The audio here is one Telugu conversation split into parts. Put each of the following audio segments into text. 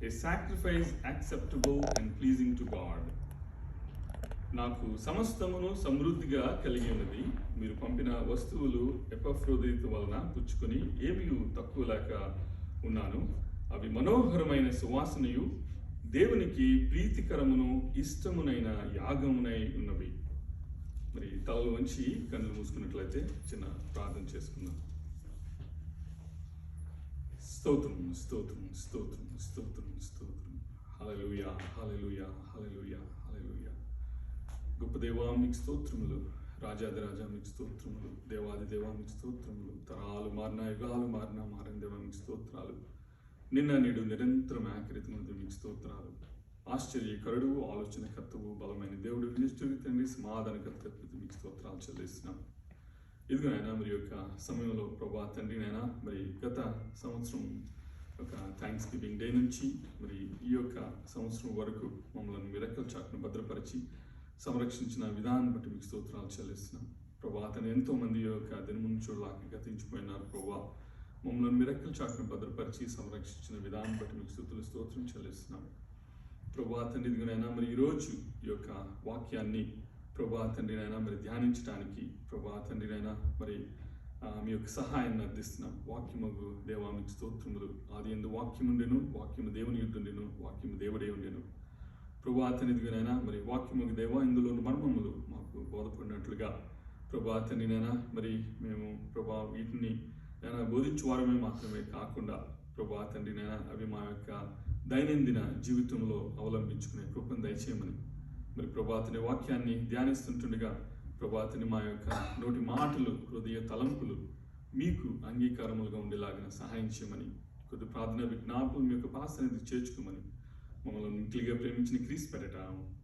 A sacrifice acceptable and pleasing to God. నాకు సమస్తమును సమృద్ధిగా కలిగి ఉన్నది. మీరు పంపిన వస్తువులు ఎపఫ్రోదితు వలన పుచ్చుకొని ఏమీ తక్కువ లేక ఉన్నాను. అవి మనోహరమైన సువాసనయు దేవునికి ప్రీతికరమును ఇష్టమునైన యాగమునై ఉన్నవి. మరి తలలు వంచి కళ్ళు మూసుకున్నట్లయితే చిన్న ప్రార్థన చేసుకుందాం. స్తోత్రం స్తోత్రం స్తోత్రం స్తోత్రం స్తోత్రం. హల్లెలూయా హల్లెలూయా హల్లెలూయా హల్లెలూయా. గొప్ప దేవా మీకు స్తోత్రములు, రాజాదిరాజా మీకు స్తోత్రములు, దేవాది దేవా మీకు స్తోత్రములు. తరాలు మారిన యుగాలు మారిన దేవా మీకు స్తోత్రాలు. నిన్న నేడు నిరంతరం ఏకరీతిగా మీకు స్తోత్రాలు. ఆశ్చర్యకరుడు, ఆలోచనకర్తవు, బలమైన దేవుడు, నిష్ఠుడి తండ్రి, సమాధానకర్త మీకు స్తోత్రాలు చెల్లిస్తున్నాం. ఇదిగో నాయన మరి యొక్క సమయంలో ప్రభా తండ్రి నాయన మరి గత సంవత్సరం ఒక థ్యాంక్స్ గివింగ్ డే నుంచి మరి ఈ యొక్క సంవత్సరం వరకు మమ్మల్ని మిరకల్ చాటును భద్రపరిచి సంరక్షించిన విధానం బట్టి మీకు స్తోత్రాలు చెల్లిస్తున్నాం. ప్రభా తను ఎంతోమంది యొక్క దినమును చూడలాగా గతించిపోయినారు. ప్రభా మమ్మల్ని మిరకల్ చాటును భద్రపరిచి సంరక్షించిన విధానం బట్టి మీకు స్తోత్రం చెల్లిస్తున్నాం. ప్రభా తండ్రి ఇదిగోనైనా మరి ఈరోజు ఈ యొక్క వాక్యాన్ని ప్రభా తండ్రి నాయన మరి ధ్యానించడానికి ప్రభా తండ్రి నాయన మరి మీ యొక్క సహాయాన్ని అందిస్తున్నాం. వాక్యముగు దేవా మీకు స్తోత్రములు. ఆది యందు వాక్యముండెను, వాక్యము దేవుని యుద్ధుండెను, వాక్యము దేవుడే ఉండెను. ప్రభా తండ్రి ఇదిగోనైనా మరి వాక్యముగు దేవా ఇందులోని మర్మములు మాకు బోధపడినట్లుగా ప్రభా తండ్రి నాయన మరి మేము ప్రభా వీటిని నేను బోధించు వారమే మాత్రమే కాకుండా ప్రభా తండ్రి నాయన అవి మా యొక్క దైనందిన జీవితంలో అవలంబించుకునే కృపను దయచేయమని మరి ప్రభాతని వాక్యాన్ని ధ్యానిస్తుంటుండగా ప్రభాతని మా యొక్క నోటి మాటలు, హృదయ తలంపులు మీకు అంగీకారములుగా ఉండేలాగిన సహాయం చేయమని కొద్ది ప్రార్థన విజ్ఞాపనలు మీ యొక్క పాసనిధి చేర్చుకోమని మమ్మల్ని మిక్కిలిగా ప్రేమించిన క్రీస్తు పేరట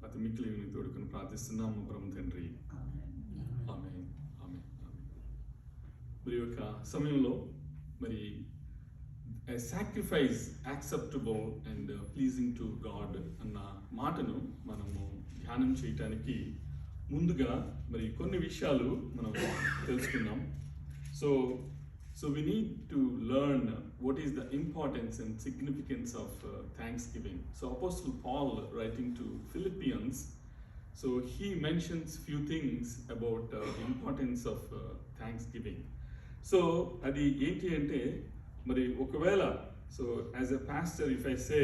అతి మిక్కిలి తోడుకొని ప్రార్థిస్తున్నాము పరమ తండ్రి. ఆమేన్ ఆమేన్ ఆమేన్. మరి యొక్క సమయంలో మరి a sacrifice acceptable and pleasing to God అన్న మాటను మనము ధ్యానం చేయటానికి ముందుగా మరి కొన్ని విషయాలు మనం తెలుసుకుందాం. So we need to learn what is the importance and significance of thanksgiving. So Apostle Paul writing to Philippians, so he mentions few things about the importance of thanksgiving. So అది ఏంటి అంటే మరి ఒకవేళ so as a pastor if I say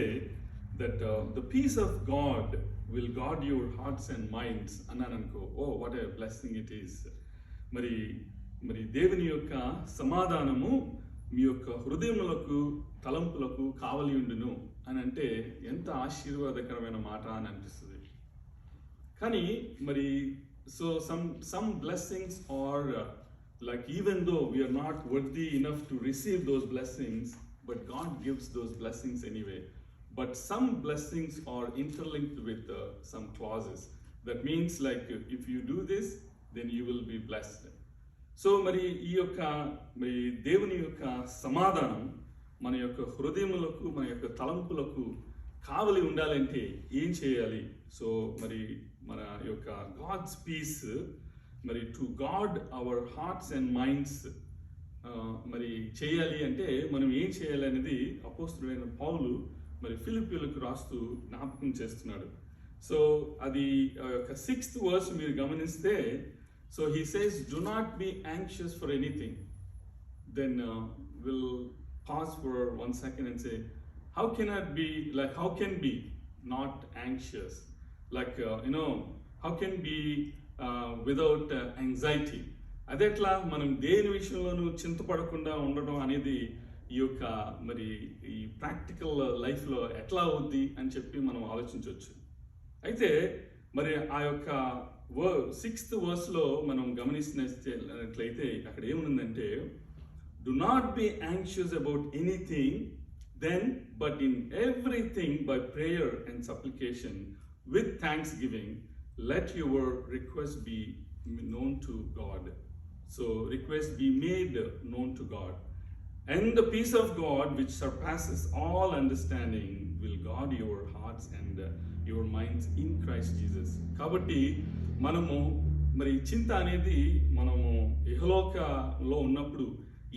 that the peace of God will guard your hearts and minds అన్నాను అనుకో, oh what a blessing it is. మరి మరి దేవుని యొక్క సమాధానము మీ యొక్క హృదయములకు తలంపులకు కావలి ఉండును అని అంటే ఎంత ఆశీర్వాదకరమైన మాట అని అనిపిస్తుంది. కానీ మరి so some blessings are like even though we are not worthy enough to receive those blessings, but God gives those blessings anyway. But some blessings are interlinked with some clauses. That means like if you do this, then you will be blessed. So మరి ఈ యొక్క మరి దేవుని యొక్క సమాధానం మన యొక్క హృదయములకు మన యొక్క తలంపులకు కావలి ఉండాలంటే ఏం చేయాలి? సో మరి మన యొక్క గాడ్స్ పీస్ మరి to God our hearts and minds మరి చేయాలి అంటే మనం ఏం చేయాలి అనేది అపోస్తలుడైన పౌలు మరి ఫిలిప్పీయులకు రాస్తూ జ్ఞాపకం చేస్తున్నాడు. సో అది ఒక 6th verse మీరు గమనిస్తే, so he says do not be anxious for anything. Then will pause for 1 second and say how can I be like how can be not anxious, like how can be without anxiety. అదెట్లా మనం దేని విషయంలోనూ చింతపడకుండా ఉండడం అనేది ఈ యొక్క మరి ఈ ప్రాక్టికల్ లైఫ్లో ఎట్లా అవుద్ది అని చెప్పి మనం ఆలోచించవచ్చు. అయితే మరి ఆ యొక్క 6th verse మనం గమనించినట్లయితే అక్కడ ఏముందంటే, do not be anxious about anything then but in everything by prayer and supplication with thanksgiving let your request be known to God. So request be made known to God, and the peace of God which surpasses all understanding will guard your hearts and your minds in Christ Jesus. కాబట్టి మనము మరి చింత అనేది మనము ఇహలోకలో ఉన్నప్పుడు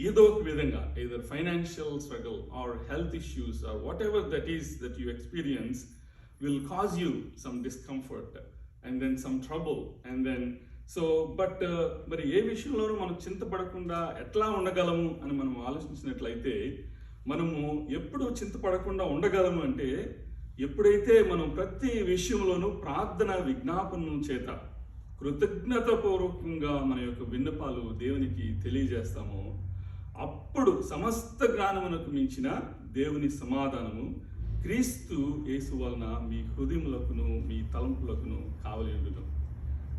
ఏదో ఒక విధంగా either financial struggle or health issues or whatever that is that you experience will cause you some discomfort and then some trouble and then మరి ఏ విషయంలోనూ మనం చింతపడకుండా ఎట్లా ఉండగలము అని మనం ఆలోచించినట్లయితే మనము ఎప్పుడు చింతపడకుండా ఉండగలము అంటే ఎప్పుడైతే మనం ప్రతి విషయంలోనూ ప్రార్థన విజ్ఞాపనం చేత కృతజ్ఞతాపూర్వకంగా మన యొక్క విన్నపాలు దేవునికి తెలియజేస్తామో అప్పుడు సమస్త జ్ఞానమునకు మించిన దేవుని సమాధానము క్రీస్తు యేసు వలన మీ హృదయములకును మీ తలంపులకును కావలి ఉండును.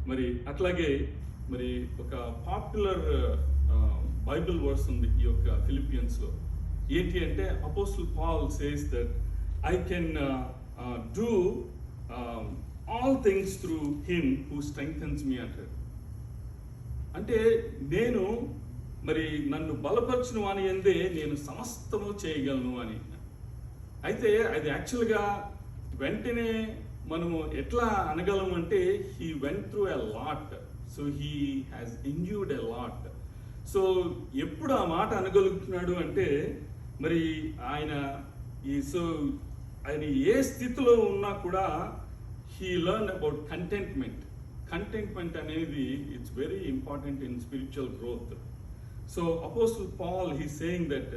మరి అట్లాగే మరి ఒక పాపులర్ బైబిల్ వర్స్ ఉంది ఈ యొక్క ఫిలిపియన్స్లో. ఏంటి అంటే apostle Paul says that I can do all things through him who strengthens me అంటాడు. అంటే నేను మరి నన్ను బలపరచిన వాని యందే నేను సమస్తము చేయగలను అని. అయితే అది యాక్చువల్గా వెంటనే మనము ఎట్లా అనగలము అంటే he went through a lot, so he has endured a lot. So ఎప్పుడు ఆ మాట అనగలుగుతున్నాడు అంటే మరి ఆయన ఏ స్థితిలో ఉన్నా కూడా he learned about contentment. Contentment అనేది it's very important in spiritual growth. So Apostle Paul, he's saying that,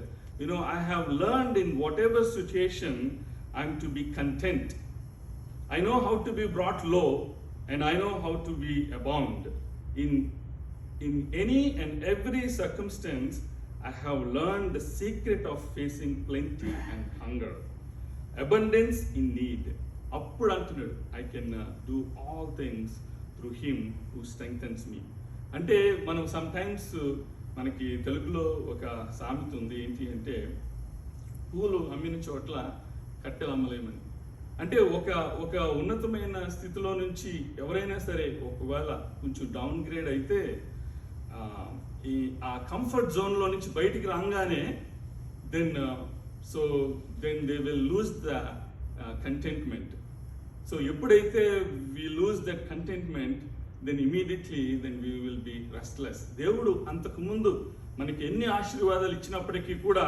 I have learned in whatever situation I'm to be content. I know how to be brought low and I know how to be abound. In any and every circumstance, I have learned the secret of facing plenty and hunger, abundance in need. అప్పుడు అంటున్నాడు I can do all things through him who strengthens me. అంటే మనం సమ్టైమ్స్ మనకి తెలుగులో ఒక సామెత ఉంది, ఏంటి అంటే పూలు అమ్మిన చోట్ల కట్టెలు అమ్మలేమని. అంటే ఒక ఉన్నతమైన స్థితిలో నుంచి ఎవరైనా సరే ఒకవేళ కొంచెం డౌన్ గ్రేడ్ అయితే ఆ కంఫర్ట్ జోన్లో నుంచి బయటికి రాగానే then they will lose the contentment. So ఎప్పుడైతే we lose that contentment, then immediately we will be restless. దేవుడు అంతకుముందు మనకి ఎన్ని ఆశీర్వాదాలు ఇచ్చినప్పటికీ కూడా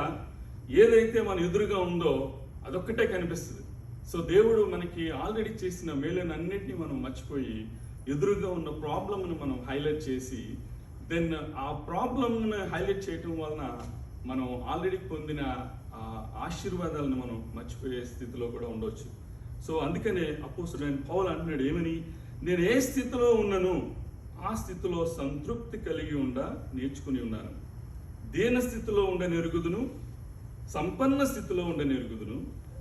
ఏదైతే మన ఎదురుగా ఉందో అదొక్కటే కనిపిస్తుంది. సో దేవుడు మనకి ఆల్రెడీ చేసిన మేలునన్నిటిని మనం మర్చిపోయి ఎదురుగా ఉన్న ప్రాబ్లమ్ను మనం హైలైట్ చేసి దెన్ ఆ ప్రాబ్లమ్ను హైలైట్ చేయటం వలన మనం ఆల్రెడీ పొందిన ఆశీర్వాదాలను మనం మర్చిపోయే స్థితిలో కూడా ఉండవచ్చు. సో అందుకనే అపోస్తలుడైన పౌలు అంటున్నాడు ఏమని, నేను ఏ స్థితిలో ఉన్నాను ఆ స్థితిలో సంతృప్తి కలిగి నేర్చుకుని ఉన్నాను. దీన స్థితిలో నెరుగుదును, సంపన్న స్థితిలో నెరుగుదును,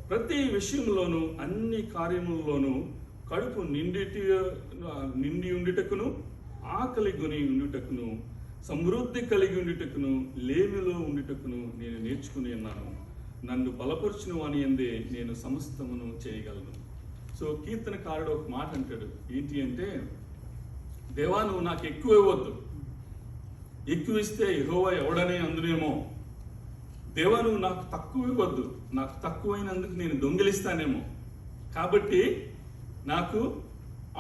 ప్రతి విషయంలోనూ అన్ని కార్యములలోనూ కడుపు నిండి ఉండుటకును, ఆకలి కొని ఉండుటకును, సమృద్ధి కలిగి ఉండుటకును, లేమిలో ఉండుటకును నేను నేర్చుకుని ఉన్నాను. నన్ను బలపరచును అని యందే నేను సమస్తమును చేయగలను. సో కీర్తనకారుడు ఒక మాట అంటాడు, ఏంటి అంటే దేవా నువ్వు నాకు ఎక్కువ ఇవ్వద్దు, ఎక్కువ ఇస్తే యెహోవా ఎవడనే అందునేమో. దేవా నువ్వు నాకు తక్కువ ఇవ్వద్దు, నాకు తక్కువైనందుకు నేను దొంగిలిస్తానేమో. కాబట్టి నాకు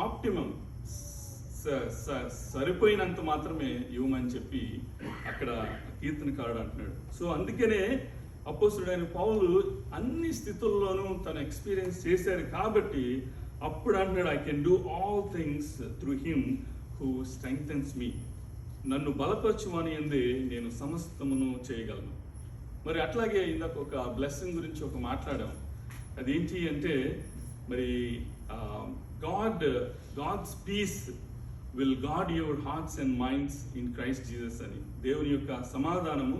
ఆప్టిమం సరిపోయినంత మాత్రమే ఇవ్వమని చెప్పి అక్కడ కీర్తనకారుడు అంటున్నాడు. సో అందుకనే అపోస్తలుడైన పౌలు అన్ని స్థితుల్లోనూ తన ఎక్స్పీరియన్స్ చేశారు కాబట్టి అప్పుడు అంటున్నాడు I can do all things through him who strengthens me. నన్ను బలపరచుమని యందే నేను సమస్తమును చేయగలను. మరి అట్లాగే ఇందాక ఒక బ్లెస్సింగ్ గురించి ఒక మాట్లాడాం. అదేంటి అంటే మరి God's peace will guard your hearts and minds in Christ Jesus అని. దేవుని యొక్క సమాధానము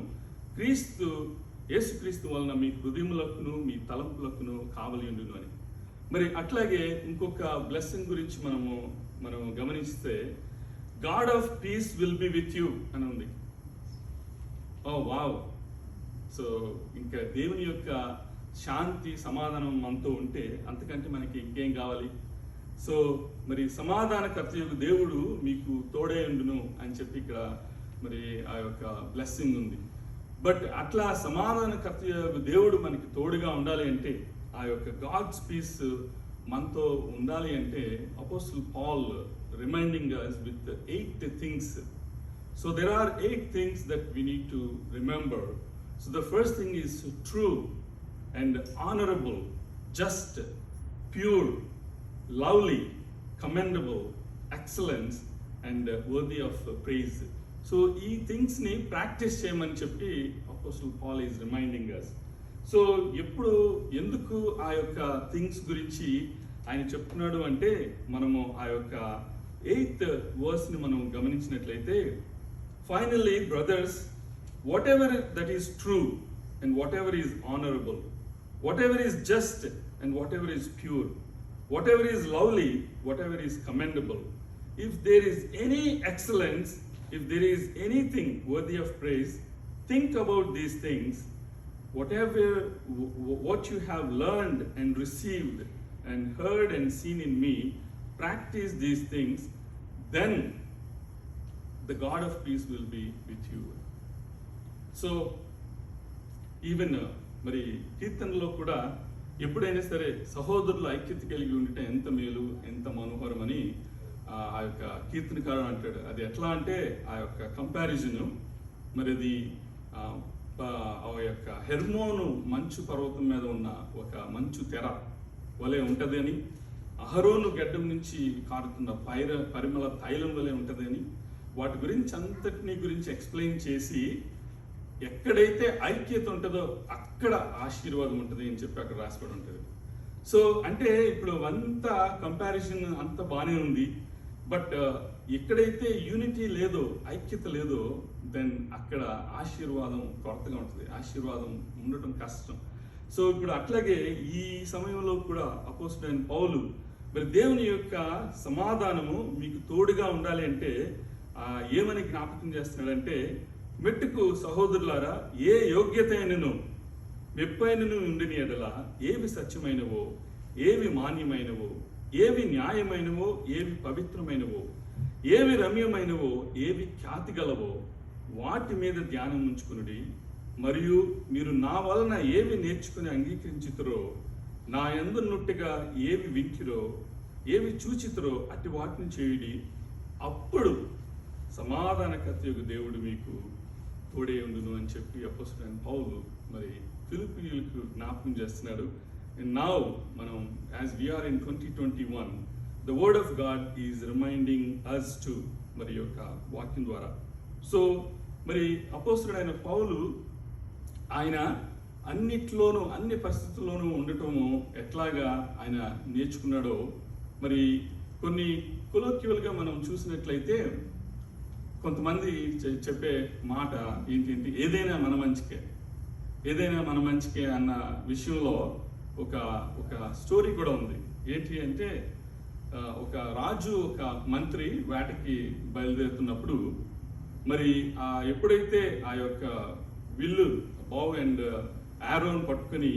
యేసుక్రీస్తు వలన మీ హృదయములకును మీ తలంపులకును కావలి ఉండును అని. మరి అట్లాగే ఇంకొక బ్లెస్సింగ్ గురించి మనం గమనిస్తే God of piece will be with you అని ఉంది. ఓ వావ్! సో ఇంకా దేవుని యొక్క శాంతి సమాధానం మనతో ఉంటే అంతకంటే మనకి ఇంకేం కావాలి. సో మరి సమాధానకర్త యొక్క దేవుడు మీకు తోడే ఉండును అని చెప్పి ఇక్కడ మరి ఆ యొక్క బ్లెస్సింగ్ ఉంది. బట్ అట్లా సమాధానకర్త యొక్క దేవుడు మనకి తోడుగా ఉండాలి అంటే, ఆ యొక్క గాడ్స్ పీస్ మనతో ఉండాలి అంటే apostle Paul reminding us with 8 things So there are 8 things that we need to remember. So the first thing is true and honorable, just, pure, lovely, commendable, excellence, and worthy of praise. So ఈ థింగ్స్ ని ప్రాక్టీస్ చేయమని చెప్పి apostle Paul is reminding us. So ఎప్పుడు ఎందుకు ఆ యొక్క థింగ్స్ గురించి ఆయన చెప్తున్నాడు అంటే, మనము ఆ యొక్క 8th verse ని మనం గమనించినట్లయితే, finally brothers, whatever that is true and whatever is honorable, whatever is just and whatever is pure, whatever is lovely, whatever is commendable, if there is any excellence, if there is anything worthy of praise, think about these things. Whatever what you have learned and received and heard and seen in me, practice these things, then the God of peace will be with you. So even మరి కీర్తనలో కూడా ఎప్పుడైనా సరే సహోదరుల ఐక్యత కలిగి ఉంటే ఎంత మేలు, ఎంత మనోహరమని ఆ యొక్క కీర్తనకారుడు అంటాడు. అది ఎట్లా అంటే ఆ యొక్క కంపారిజను, మరి అది ఆ యొక్క హెర్మోను మంచు పర్వతం మీద ఉన్న ఒక మంచు తెర వలె ఉంటుంది అని, అహరోను గడ్డం నుంచి కారుతున్న పరిమళ తైలం వలె ఉంటుంది అని, వాటి గురించి అంతటినీ గురించి ఎక్స్ప్లెయిన్ చేసి ఎక్కడైతే ఐక్యత ఉంటుందో అక్కడ ఆశీర్వాదం ఉంటుంది అని చెప్పి అక్కడ రాసిపడి ఉంటుంది. సో అంటే ఇప్పుడు అంతా కంపారిజన్ అంత బాగానే ఉంది, బట్ ఎక్కడైతే యూనిటీ లేదో, ఐక్యత లేదో, దెన్ అక్కడ ఆశీర్వాదం కొరతగా ఉంటుంది, ఆశీర్వాదం ఉండటం కష్టం. సో ఇప్పుడు అట్లాగే ఈ సమయంలో కూడా అపోస్తలుడైన పౌలు మరి దేవుని యొక్క సమాధానము మీకు తోడుగా ఉండాలి అంటే ఏమని జ్ఞాపకం చేస్తున్నాడంటే, మెట్టుకు సహోదరులారా, ఏ యోగ్యత అయినను మెప్పైనను ఉండిన ఎడల ఏవి సత్యమైనవో, ఏవి మాన్యమైనవో, ఏవి న్యాయమైనవో, ఏవి పవిత్రమైనవో, ఏవి రమ్యమైనవో, ఏవి ఖ్యాతి గలవో, వాటి మీద ధ్యానం ఉంచుకునుడి. మరియు మీరు నా వలన ఏవి నేర్చుకుని అంగీకరించుతురో, నా యందున్నట్టుగా ఏవి వింటిరో, ఏవి చూచితురో అట్టి వాటిని చేయుడి. అప్పుడు సమాధానకర్త యొక్క దేవుడు మీకు తోడే ఉండును అని చెప్పి అపోస్తలుడైన పౌలు మరి ఫిలిప్పీయులకు జ్ఞాపకం చేస్తున్నాడు. అండ్ నౌ మనం as we are in 2021, the word of God is reminding us to మరి యొక్క వాక్యం ద్వారా. సో మరి అపోస్తలుడైన పౌలు ఆయన అన్నిట్లోనూ, అన్ని పరిస్థితుల్లోనూ ఉండటము ఎట్లాగా ఆయన నేర్చుకున్నాడో, మరి కొన్ని కొలోక్యువల్గా మనం చూసినట్లయితే కొంతమంది చెప్పే మాట ఏంటి, ఏదైనా మన మంచికే, ఏదైనా మన మంచికే అన్న విషయంలో ఒక స్టోరీ కూడా ఉంది. ఏంటి అంటే, ఒక రాజు ఒక మంత్రి వేటకి బయలుదేరుతున్నప్పుడు మరి ఎప్పుడైతే ఆ యొక్క విల్లు బావ్ అండ్ ఆరోన్ పట్టుకొని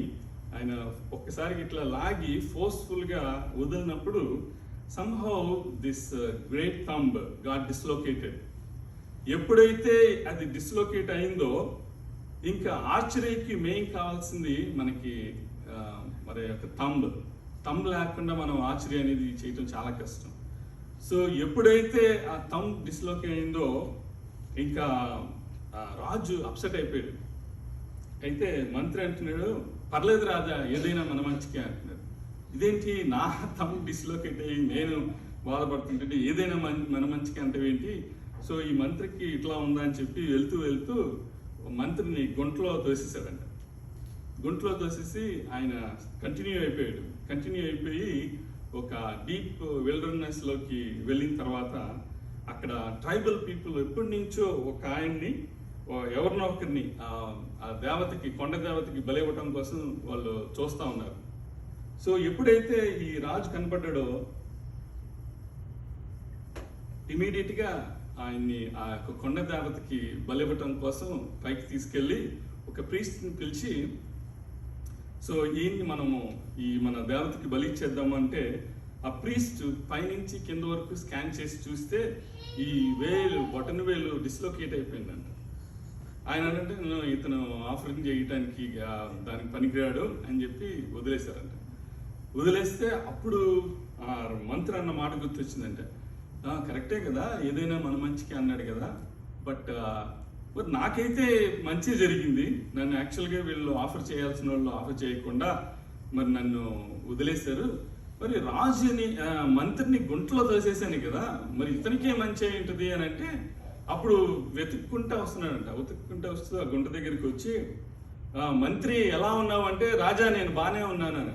ఆయన ఒక్కసారి ఇట్లా లాగి ఫోర్స్ఫుల్గా వదిలినప్పుడు somehow this great thumb got dislocated. ఎప్పుడైతే అది డిస్లోకేట్ అయిందో ఇంకా ఆర్చరీకి మెయిన్ కావాల్సింది మనకి మరి యొక్క థంబ్ లేకుండా మనం ఆర్చరీ అనేది చేయటం చాలా కష్టం. సో ఎప్పుడైతే ఆ థంబ్ డిస్లోకేట్ అయిందో ఇంకా రాజు అప్సెట్ అయిపోయాడు. అయితే మంత్రి అంటున్నాడు, పర్లేదు రాజా, ఏదైనా మన మంచికే అంటున్నాడు. ఇదేంటి, నా థంబ్ డిస్లోకేట్ అయ్యి నేను బాధపడుతుంటే ఏదైనా మన మంచికే అంటే ఏంటి? సో ఈ మంత్రికి ఇట్లా ఉందా అని చెప్పి వెళ్తూ మంత్రిని గుంటలో తోసేసాడంట. గుంటలో తోసేసి ఆయన కంటిన్యూ అయిపోయి ఒక డీప్ విల్డర్నెస్లోకి వెళ్ళిన తర్వాత అక్కడ ట్రైబల్ పీపుల్ ఎప్పటి నుంచో ఒక ఆయన్ని, ఎవరినో ఒకరిని ఆ దేవతకి, కొండ దేవతకి బలివ్వటం కోసం వాళ్ళు చూస్తూ ఉన్నారు. సో ఎప్పుడైతే ఈ రాజు కనపడ్డాడో ఇమీడియట్గా ఆయన్ని ఆ యొక్క కొండ దేవతకి బలివ్వటం కోసం పైకి తీసుకెళ్ళి ఒక ప్రీస్ట్ని పిలిచి, సో ఈయన్ని మనము మన దేవతకి బలి ఇచ్చేద్దామంటే ఆ ప్రీస్ట్ పైనుంచి కింద వరకు స్కాన్ చేసి చూస్తే ఈ బొటన వేలు డిస్లోకేట్ అయిపోయిందంట. ఆయన అంటే ఇతను ఆఫరింగ్ చేయటానికి దానికి పనికిరాడు అని చెప్పి వదిలేశారంట. వదిలేస్తే అప్పుడు మంత్రి అన్న మాట గుర్తొచ్చిందంటే, కరెక్టే కదా, ఏదైనా మన మంచికి అన్నాడు కదా, బట్ మరి నాకైతే మంచి జరిగింది. నన్ను యాక్చువల్గా వీళ్ళు ఆఫర్ చేయాల్సిన వాళ్ళు ఆఫర్ చేయకుండా మరి నన్ను వదిలేశారు. మరి రాజుని మంత్రిని గుంటలో తోసేసాను కదా, మరి ఇతనికే మంచి ఏంటిది అని అంటే అప్పుడు వెతుక్కుంటా వస్తున్నాడంట. వెతుక్కుంటా వస్తూ ఆ గుంట దగ్గరికి వచ్చి మంత్రి ఎలా ఉన్నావు అంటే, రాజా నేను బాగానే ఉన్నాను అని.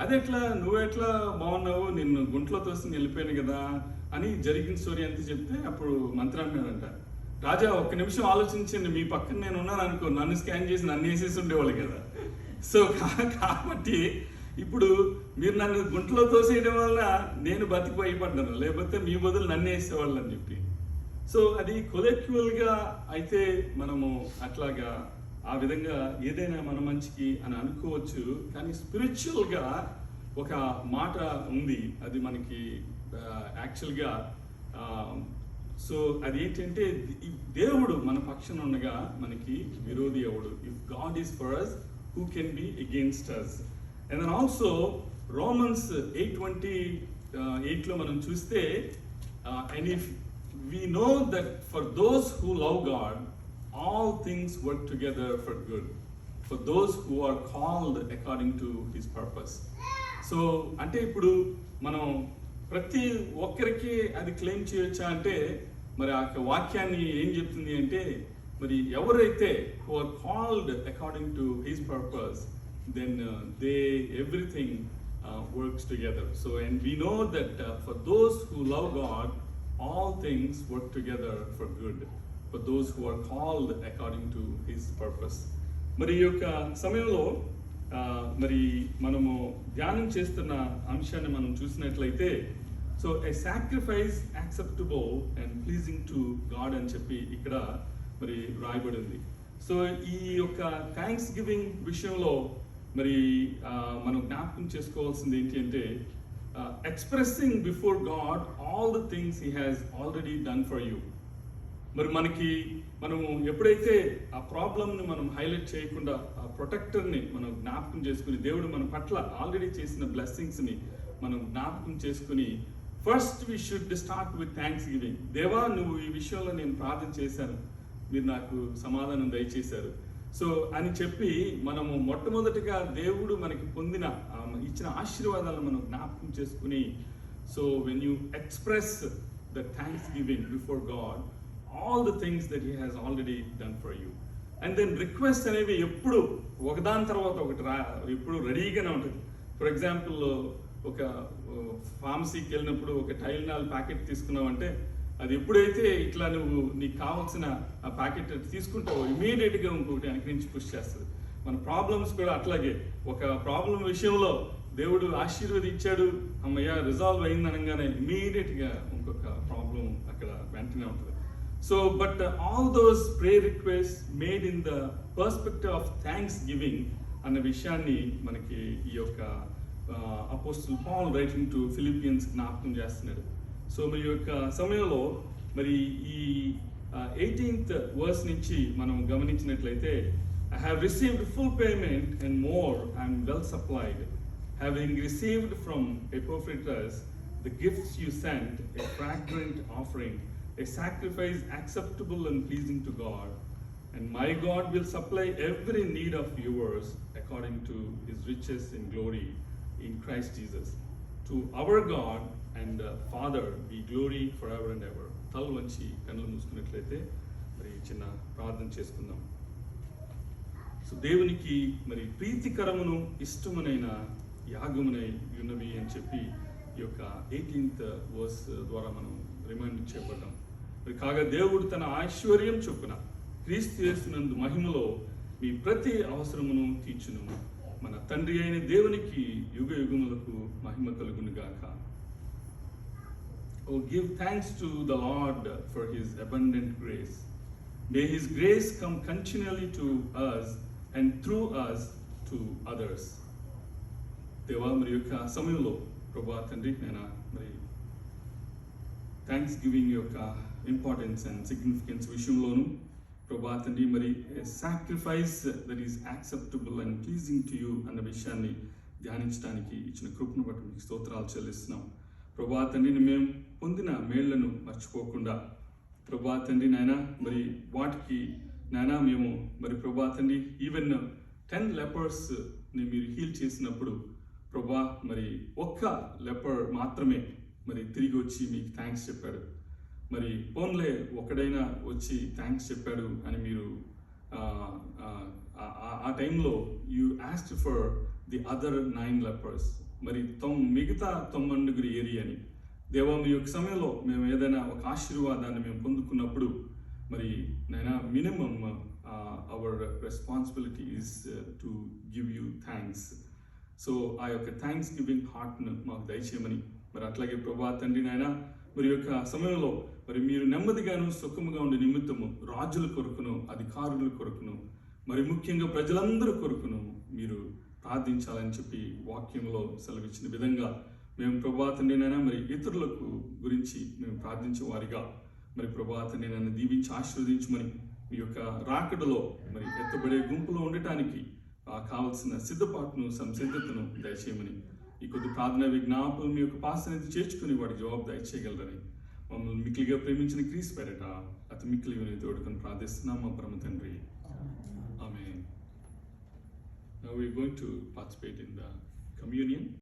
అదెట్లా నువ్వెట్లా బాగున్నావు, నిన్ను గుంటలో తోసి వెళ్ళిపోయాను కదా అని జరిగిన స్టోరీ అంతా చెప్తే అప్పుడు మంత్రి అన్నాడంట, రాజా ఒక్క నిమిషం ఆలోచించండి, మీ పక్కన నేను ఉన్నాను అనుకో, నన్ను స్కాన్ చేసి నన్ను వేసేసి ఉండేవాళ్ళు కదా. సో కాబట్టి ఇప్పుడు మీరు నన్ను గుంటలో తోసేయడం వల్ల నేను బతికి భయపడ్డాను, లేకపోతే మీ బదులు నన్ను వేసేవాళ్ళు అని చెప్పి. సో అది కొలెక్చువల్గా అయితే మనము అట్లాగా ఆ విధంగా ఏదైనా మన మంచికి అని అనుకోవచ్చు. కానీ స్పిరిచువల్గా ఒక మాట ఉంది, అది మనకి యాక్చువల్గా సో అది ఏంటంటే, దేవుడు మన పక్షాన ఉండగా మనకి విరోధి ఎవడు? If God is for us, who can be against us? And then also Romans 8:28లో మనం చూస్తే, and if we know that for those who love God, all things work together for good, for those who are called according to his purpose. So అంటే ఇప్పుడు మనం ప్రతి ఒక్కరికి అది క్లెయిమ్ చేయొచ్చా అంటే, మరి ఆ వాక్యాన్ని ఏం చెప్తుంది అంటే, మరి ఎవరైతే who are called according to his purpose, then everything works together. So and we know that for those who love God, all things work together for good, for those who are called according to his purpose. మరి ఈ యొక్క సమయంలో మరి మనము ధ్యానం చేస్తున్న అంశాన్ని మనం చూసినట్లయితే, so A sacrifice acceptable and pleasing to God అని చెప్పి ఇక్కడ మరి రాయబడి ఉంది. సో ఈ యొక్క థ్యాంక్స్ గివింగ్ విషయంలో మరి మనం జ్ఞాపకం చేసుకోవాల్సింది ఏంటి అంటే, expressing before God all the things he has already done for you. మరి మనము ఎప్పుడైతే ఆ ప్రాబ్లమ్ని మనం హైలైట్ చేయకుండా ఆ ప్రొటెక్టర్ని మనం జ్ఞాపకం చేసుకుని, దేవుడు మన పట్ల ఆల్రెడీ చేసిన బ్లెస్సింగ్స్ని మనం జ్ఞాపకం చేసుకుని, first we should start with thanks giving. దేవా, నువ్వు ఈ విషయంలో నేను ప్రార్థన చేశాను, మీరు నాకు సమాధానం దయచేశారు సో అని చెప్పి మనము మొట్టమొదటిగా దేవుడు మనకి పొందిన ఇచ్చిన ఆశీర్వాదాలను మనం జ్ఞాపకం చేసుకుని, so when you express the thanksgiving before God all the things that he has already done for you. And then request అనేవి ఎప్పుడు ఒకదాని తర్వాత ఒకటి ఎప్పుడు రెడీగానే ఉంటుంది. ఫర్ ఎగ్జాంపుల్, ఒక ఫార్మసీకి వెళ్ళినప్పుడు ఒక టైల్నాల్ ప్యాకెట్ తీసుకున్నావంటే, అది ఎప్పుడైతే ఇట్లా నువ్వు నీకు కావాల్సిన ఆ ప్యాకెట్ తీసుకుంటావో ఇమీడియట్గా ఇంకొకటి వెనక నుంచి పుష్ చేస్తుంది. మన ప్రాబ్లమ్స్ కూడా అట్లాగే, ఒక ప్రాబ్లం విషయంలో దేవుడు ఆశీర్వదించాడు, అమ్మయ్య రిజాల్వ్ అయింది అనగానే ఇమీడియట్గా ఇంకొక ప్రాబ్లం అక్కడ వెంటనే ఉంటుంది. So but all those prayer request made in the perspective of thanksgiving అన్న విషయాన్ని మనకి ఈ యొక్క apostle Paul writing to Philippians జ్ఞాపకం చేస్తున్నాడు. సో మరి యొక్క సమయంలో మరి ఈ 18th వర్స్ నుంచి మనం గమనించినట్లయితే, I have received full payment and more, I am well supplied, having received from Epaphroditus the gifts you sent, a fragrant offering, a sacrifice acceptable and pleasing to God, and my God will supply every need of yours according to his riches in glory in Christ Jesus. To our God and Father be glory forever and ever. తల వంచి కళ్ళు మూసుకున్నట్లయితే మరి చిన్న ప్రార్థన చేసుకుందాం. సో దేవునికి మరి ప్రీతికరమును ఇష్టమునైన యాగమునై ఉన్నవి అని చెప్పి ఈ యొక్క 18th వర్స్ ద్వారా మనం రిమైండ్ చేయబడ్డాం. మరి కాగా దేవుడు తన ఐశ్వర్యం చొప్పున క్రీస్తు యేసునందు మహిమలో మీ ప్రతి అవసరమును తీర్చును. మన తండ్రి అయిన దేవునికి యుగ యుగములకు మహిమ కలుగును గాక. Oh, give thanks to the Lord for his abundant grace. May his grace come continually to us and through us to others. దేవా, మరి యొక్క సమయంలో ప్రభా తండ్రి, నేను మరి థ్యాంక్స్ గివింగ్ యొక్క ఇంపార్టెన్స్ అండ్ సిగ్నిఫికెన్స్ విషయంలోను ప్రభా తండ్రి, మరి sacrifice that is acceptable and pleasing to you అన్న విషయాన్ని ధ్యానించడానికి ఇచ్చిన కృపను బట్టి మీకు స్తోత్రాలు చెల్లిస్తున్నాం. ప్రభా తండ్రిని మేము పొందిన మేళ్లను మర్చిపోకుండా ప్రభా తండ్రి నాయన మరి వాటికి నాయన మేము మరి ప్రభా తండ్రి ఈవెన్ 10 lepers-ని మీరు హీల్ చేసినప్పుడు ప్రభా మరి ఒక్క లెపర్ మాత్రమే మరి తిరిగి వచ్చి మీకు థ్యాంక్స్ చెప్పాడు. మరి పోన్లే ఒకడైనా వచ్చి థ్యాంక్స్ చెప్పాడు అని మీరు ఆ టైంలో you asked for the other 9 lepers, మరి మిగతా 9 ఏరియాని దేవా మీ యొక్క సమయంలో మేము ఏదైనా ఒక ఆశీర్వాదాన్ని మేము పొందుకున్నప్పుడు మరి నైనా minimum our responsibility is to give you thanks. So ఆ యొక్క థ్యాంక్స్ గివింగ్ హార్ట్ను మాకు దయచేయమని, మరి అట్లాగే ప్రభా తండ్రి నాయన మరి యొక్క సమయంలో మరి మీరు నెమ్మదిగాను సుఖముగా ఉండే నిమిత్తము రాజుల కొరకును అధికారుల కొరకును మరి ముఖ్యంగా ప్రజలందరి కొరకును మీరు ప్రార్థించాలని చెప్పి వాక్యంలో సెలవిచ్చిన విధంగా మేము ప్రభా తండ్రి నాయన మరి ఇతరులకు గురించి మేము ప్రార్థించే వారిగా మరి ప్రభా తండ్రి నన్ను దీవించి ఆశీర్వదించమని, మీ యొక్క రాకడలో మరి ఎత్తబడే గుంపులో ఉండటానికి కావలసిన సిద్ధపాటును సంసిద్ధతను దయచేయమని, ఈ కొద్ది ప్రార్థన విజ్ఞాపనలు మీ యొక్క పాసనైతే చేర్చుకుని వాడి జవాబు దయచేయగలరని మమ్మల్ని మిక్కిలిగా ప్రేమించిన క్రీస్తు పేరట అతి మిక్కిలిగా తోడుకొని ప్రార్థిస్తున్నాం మా పరమ తండ్రి. ఆమేన్. Now we are going to participate in the communion.